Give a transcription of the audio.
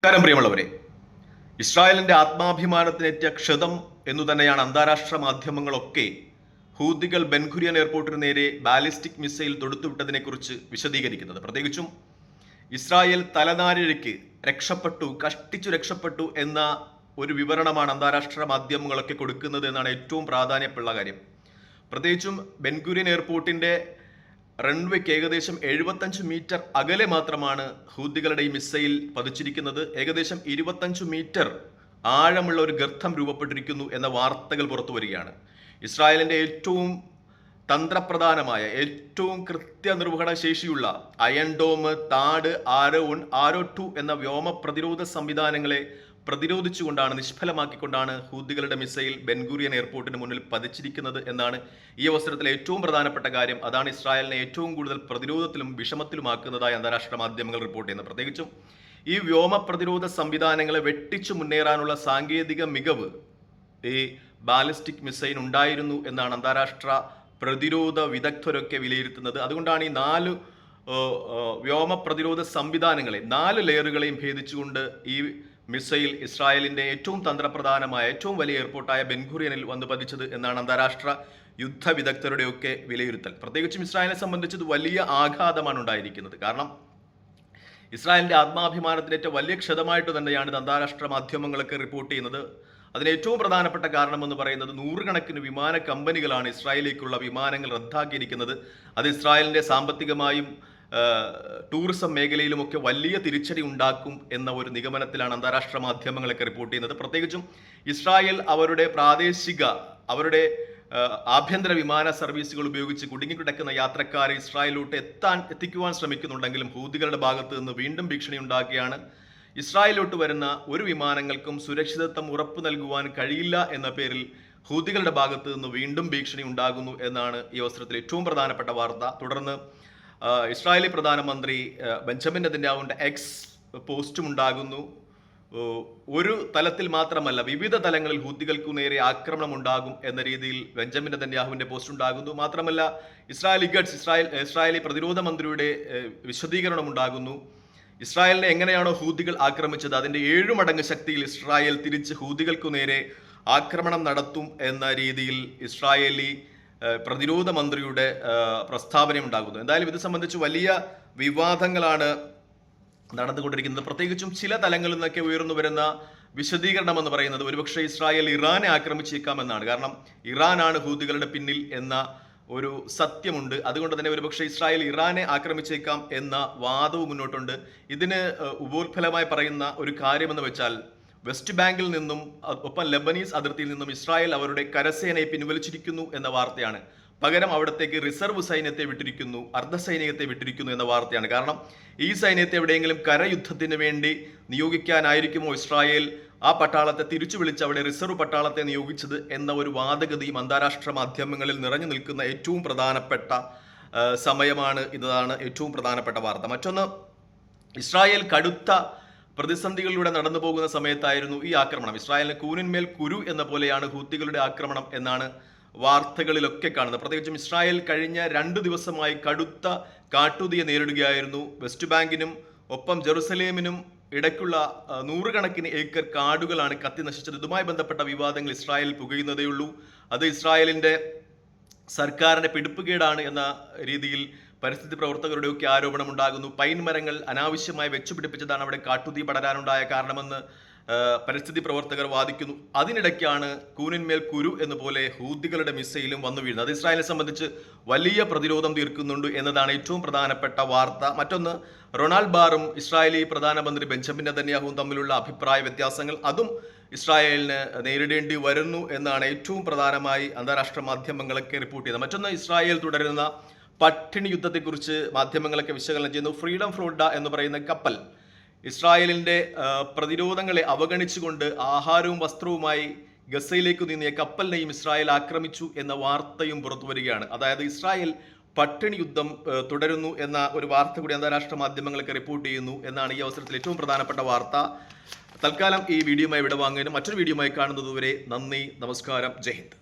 നമസ്കാരം പ്രിയമുള്ളവരെ, ഇസ്രായേലിന്റെ ആത്മാഭിമാനത്തിനേറ്റ ക്ഷതം എന്നു തന്നെയാണ് അന്താരാഷ്ട്ര മാധ്യമങ്ങളൊക്കെ ഹൂതികൾ ബെൻഗുരിയൻ എയർപോർട്ടിന് നേരെ ബാലിസ്റ്റിക് മിസൈൽ തൊടുത്തുവിട്ടതിനെക്കുറിച്ച് വിശദീകരിക്കുന്നത്. പ്രത്യേകിച്ചും ഇസ്രായേൽ തലനാരിഴയ്ക്ക് രക്ഷപ്പെട്ടു, കഷ്ടിച്ചു രക്ഷപ്പെട്ടു എന്ന ഒരു വിവരണമാണ് അന്താരാഷ്ട്ര മാധ്യമങ്ങളൊക്കെ കൊടുക്കുന്നത് എന്നാണ് ഏറ്റവും പ്രാധാന്യമുള്ള കാര്യം. പ്രത്യേകിച്ചും ബെൻഗുരിയൻ എയർപോർട്ടിന്റെ റൺവേക്ക് ഏകദേശം 75 മീറ്റർ അകലെ മാത്രമാണ് ഹൂതികളുടെ ഈ മിസൈൽ പതിച്ചിരിക്കുന്നത്. ഏകദേശം 25 മീറ്റർ ആഴമുള്ള ഒരു ഗർത്തം രൂപപ്പെട്ടിരിക്കുന്നു എന്ന വാർത്തകൾ പുറത്തു വരികയാണ്. ഇസ്രായേലിന്റെ ഏറ്റവും തന്ത്രപ്രധാനമായ, ഏറ്റവും കൃത്യനിർവഹണ ശേഷിയുള്ള അയൺ ഡോം, താഡ്, ആരോ 2 എന്ന വ്യോമ പ്രതിരോധ സംവിധാനങ്ങളെ പ്രതിരോധിച്ചുകൊണ്ടാണ്, നിഷ്ഫലമാക്കിക്കൊണ്ടാണ് ഹൂതികളുടെ മിസൈൽ ബെൻഗുരിയൻ എയർപോർട്ടിന് മുന്നിൽ പതിച്ചിരിക്കുന്നത് എന്നാണ് ഈ അവസരത്തിൽ ഏറ്റവും പ്രധാനപ്പെട്ട കാര്യം. അതാണ് ഇസ്രായേലിനെ ഏറ്റവും കൂടുതൽ പ്രതിരോധത്തിലും വിഷമത്തിലുമാക്കുന്നതായി അന്താരാഷ്ട്ര മാധ്യമങ്ങൾ റിപ്പോർട്ട് ചെയ്യുന്നത്. പ്രത്യേകിച്ചും ഈ വ്യോമ പ്രതിരോധ സംവിധാനങ്ങളെ വെട്ടിച്ചു മുന്നേറാനുള്ള സാങ്കേതിക മികവ് ഈ ബാലിസ്റ്റിക് മിസൈൽ ഉണ്ടായിരുന്നു എന്നാണ് അന്താരാഷ്ട്ര പ്രതിരോധ വിദഗ്ധരൊക്കെ വിലയിരുത്തുന്നത്. അതുകൊണ്ടാണ് ഈ 4 വ്യോമ പ്രതിരോധ സംവിധാനങ്ങളെ 4 ലെയറുകളെയും ഭേദിച്ചുകൊണ്ട് ഈ മിസൈൽ ഇസ്രായേലിന്റെ ഏറ്റവും തന്ത്രപ്രധാനമായ, ഏറ്റവും വലിയ എയർപോർട്ടായ ബെൻഗുറിയനിൽ വന്ന് പതിച്ചത് എന്നാണ് അന്താരാഷ്ട്ര യുദ്ധ വിദഗ്ധരുടെയൊക്കെ വിലയിരുത്തൽ. പ്രത്യേകിച്ചും ഇസ്രായേലിനെ സംബന്ധിച്ചത് വലിയ ആഘാതമാണ് ഉണ്ടായിരിക്കുന്നത്. കാരണം ഇസ്രായേലിന്റെ ആത്മാഭിമാനത്തിനേറ്റ വലിയ ക്ഷതമായിട്ട് തന്നെയാണ് ഇത് അന്താരാഷ്ട്ര മാധ്യമങ്ങളൊക്കെ റിപ്പോർട്ട് ചെയ്യുന്നത്. അതിന് ഏറ്റവും പ്രധാനപ്പെട്ട കാരണമെന്ന് പറയുന്നത് 100 കണക്കിന് വിമാന കമ്പനികളാണ് ഇസ്രായേലിലേക്കുള്ള വിമാനങ്ങൾ റദ്ദാക്കിയിരിക്കുന്നത്. അത് ഇസ്രായേലിന്റെ സാമ്പത്തികമായും ടൂറിസം മേഖലയിലുമൊക്കെ വലിയ തിരിച്ചടി ഉണ്ടാക്കും എന്ന ഒരു നിഗമനത്തിലാണ് അന്താരാഷ്ട്ര മാധ്യമങ്ങളൊക്കെ റിപ്പോർട്ട് ചെയ്യുന്നത്. പ്രത്യേകിച്ചും ഇസ്രായേൽ അവരുടെ അവരുടെ ആഭ്യന്തര വിമാന സർവീസുകൾ ഉപയോഗിച്ച് കുടുങ്ങിക്കിടക്കുന്ന യാത്രക്കാരെ ഇസ്രായേലിലോട്ട് എത്തിക്കുവാൻ ശ്രമിക്കുന്നുണ്ടെങ്കിലും ഹൂതികളുടെ ഭാഗത്ത് നിന്ന് വീണ്ടും ഭീഷണി ഉണ്ടാക്കുകയാണ്. ഇസ്രായേലിലോട്ട് വരുന്ന ഒരു വിമാനങ്ങൾക്കും സുരക്ഷിതത്വം ഉറപ്പു നൽകുവാൻ കഴിയില്ല എന്ന പേരിൽ ഹൂതികളുടെ ഭാഗത്ത് നിന്ന് വീണ്ടും ഭീഷണി ഉണ്ടാകുന്നു എന്നാണ് ഈ അവസരത്തിൽ ഏറ്റവും പ്രധാനപ്പെട്ട വാർത്ത. തുടർന്ന് ഇസ്രായേലി പ്രധാനമന്ത്രി ബെഞ്ചമിൻ നെതന്യാഹുവിന്റെ എക്സ് പോസ്റ്റും ഉണ്ടാകുന്നു. ഒരു തലത്തിൽ മാത്രമല്ല, വിവിധ തലങ്ങളിൽ ഹൂതികൾക്കു നേരെ ആക്രമണം ഉണ്ടാകും എന്ന രീതിയിൽ ബെഞ്ചമിൻ നെതന്യാഹുവിന്റെ പോസ്റ്റ് ഉണ്ടാകുന്നു. മാത്രമല്ല, ഇസ്രായേലി പ്രതിരോധ മന്ത്രിയുടെ വിശദീകരണം ഉണ്ടാകുന്നു. ഇസ്രായേലിനെ എങ്ങനെയാണോ ഹൂതികൾ ആക്രമിച്ചത് അതിന്റെ 7 മടങ്ങ് ശക്തിയിൽ ഇസ്രായേൽ തിരിച്ച് ഹൂതികൾക്കു നേരെ ആക്രമണം നടത്തും എന്ന രീതിയിൽ ഇസ്രായേലി പ്രതിരോധ മന്ത്രിയുടെ പ്രസ്താവന ഉണ്ടാകുന്നു. എന്തായാലും ഇത് സംബന്ധിച്ച് വലിയ വിവാദങ്ങളാണ് നടന്നുകൊണ്ടിരിക്കുന്നത്. പ്രത്യേകിച്ചും ചില തലങ്ങളിൽ നിന്നൊക്കെ ഉയർന്നു വരുന്ന വിശദീകരണം എന്ന് പറയുന്നത് ഒരുപക്ഷെ ഇസ്രായേൽ ഇറാനെ ആക്രമിച്ചേക്കാമെന്നാണ്. കാരണം ഇറാനാണ് ഹൂതികളുടെ പിന്നിൽ എന്ന ഒരു സത്യമുണ്ട്. അതുകൊണ്ട് തന്നെ ഒരുപക്ഷെ ഇസ്രായേൽ ഇറാനെ ആക്രമിച്ചേക്കാം എന്ന വാദവും മുന്നോട്ടുണ്ട്. ഇതിന് ഉപോത്ഫലമായി പറയുന്ന ഒരു കാര്യമെന്ന് വെച്ചാൽ വെസ്റ്റ് ബാങ്കിൽ നിന്നും ഒപ്പം ലെബനീസ് അതിർത്തിയിൽ നിന്നും ഇസ്രായേൽ അവരുടെ കരസേനയെ പിൻവലിച്ചിരിക്കുന്നു എന്ന വാർത്തയാണ്. പകരം അവിടത്തേക്ക് റിസർവ് സൈന്യത്തെ വിട്ടിരിക്കുന്നു, അർദ്ധസൈനികത്തെ വിട്ടിരിക്കുന്നു എന്ന വാർത്തയാണ്. കാരണം ഈ സൈന്യത്തെ എവിടെയെങ്കിലും കരയുദ്ധത്തിന് വേണ്ടി നിയോഗിക്കാനായിരിക്കുമോ ഇസ്രായേൽ ആ പട്ടാളത്തെ തിരിച്ചു വിളിച്ച് അവിടെ റിസർവ് പട്ടാളത്തെ നിയോഗിച്ചത് എന്ന ഒരു വാദഗതിയും അന്താരാഷ്ട്ര മാധ്യമങ്ങളിൽ നിറഞ്ഞു നിൽക്കുന്ന ഏറ്റവും പ്രധാനപ്പെട്ട സമയമാണ്. ഇതാണ് ഏറ്റവും പ്രധാനപ്പെട്ട വാർത്ത. മറ്റൊന്ന്, ഇസ്രായേൽ കടുത്ത പ്രതിസന്ധികളിലൂടെ നടന്നു പോകുന്ന സമയത്തായിരുന്നു ഈ ആക്രമണം. ഇസ്രായേലിന് കൂനിന്മേൽ കുരു എന്ന പോലെയാണ് ഹൂത്തികളുടെ ആക്രമണം എന്നാണ് വാർത്തകളിലൊക്കെ കാണുന്നത്. പ്രത്യേകിച്ചും ഇസ്രായേൽ കഴിഞ്ഞ 2 ദിവസമായി കടുത്ത കാട്ടുതീയെ നേരിടുകയായിരുന്നു. വെസ്റ്റ് ബാങ്കിനും ഒപ്പം ജെറുസലേമിനും ഇടയ്ക്കുള്ള 100 കണക്കിന് ഏക്കർ കാടുകളാണ് കത്തി നശിച്ചത്. ഇതുമായി ബന്ധപ്പെട്ട വിവാദങ്ങൾ ഇസ്രായേൽ പുകയുന്നതേയുള്ളൂ. അത് ഇസ്രായേലിന്റെ സർക്കാരിന്റെ പിടിപ്പുകേടാണ് എന്ന രീതിയിൽ പരിസ്ഥിതി പ്രവർത്തകരുടെയൊക്കെ ആരോപണം ഉണ്ടാകുന്നു. പൈൻ മരങ്ങൾ അനാവശ്യമായി വെച്ചുപിടിപ്പിച്ചതാണ് അവിടെ കാട്ടുതീ പടരാനുണ്ടായ കാരണമെന്ന് പരിസ്ഥിതി പ്രവർത്തകർ വാദിക്കുന്നു. അതിനിടയ്ക്കാണ് കൂനിന്മേൽ കുരു എന്ന പോലെ ഹൂതികളുടെ മിസൈലും വന്നു വീഴുന്നത്. അത് ഇസ്രായേലിനെ സംബന്ധിച്ച് വലിയ പ്രതിരോധം തീർക്കുന്നുണ്ട് എന്നതാണ് ഏറ്റവും പ്രധാനപ്പെട്ട വാർത്ത. മറ്റൊന്ന്, റൊണാൾഡ് ബാറും ഇസ്രായേലി പ്രധാനമന്ത്രി ബെഞ്ചമിൻ നെതന്യാഹുവും തമ്മിലുള്ള അഭിപ്രായ വ്യത്യാസങ്ങൾ, അതും ഇസ്രായേലിന് നേരിടേണ്ടി വരുന്നു എന്നാണ് ഏറ്റവും പ്രധാനമായി അന്താരാഷ്ട്ര മാധ്യമങ്ങളൊക്കെ റിപ്പോർട്ട് ചെയ്തത്. മറ്റൊന്ന്, ഇസ്രായേൽ തുടരുന്ന പട്ടിണി യുദ്ധത്തെക്കുറിച്ച് മാധ്യമങ്ങളൊക്കെ വിശകലനം ചെയ്യുന്നു. ഫ്രീഡം ഫ്ലോട്ട എന്ന് പറയുന്ന കപ്പൽ ഇസ്രായേലിന്റെ പ്രതിരോധങ്ങളെ അവഗണിച്ചുകൊണ്ട് ആഹാരവും വസ്ത്രവുമായി ഗസയിലേക്ക് നീങ്ങിയ കപ്പലിനെയും ഇസ്രായേൽ ആക്രമിച്ചു എന്ന വാർത്തയും പുറത്തു വരികയാണ്. അതായത് ഇസ്രായേൽ പട്ടിണി യുദ്ധം തുടരുന്നു എന്ന ഒരു വാർത്ത കൂടി അന്താരാഷ്ട്ര മാധ്യമങ്ങളൊക്കെ റിപ്പോർട്ട് ചെയ്യുന്നു എന്നാണ് ഈ അവസരത്തിൽ ഏറ്റവും പ്രധാനപ്പെട്ട വാർത്ത. തൽക്കാലം ഈ വീഡിയോയുമായി വിടവാങ്ങുന്നതിനും മറ്റൊരു വീഡിയോയുമായി കാണുന്നതുവരെ നന്ദി, നമസ്കാരം, ജയ് ഹിന്ദ്.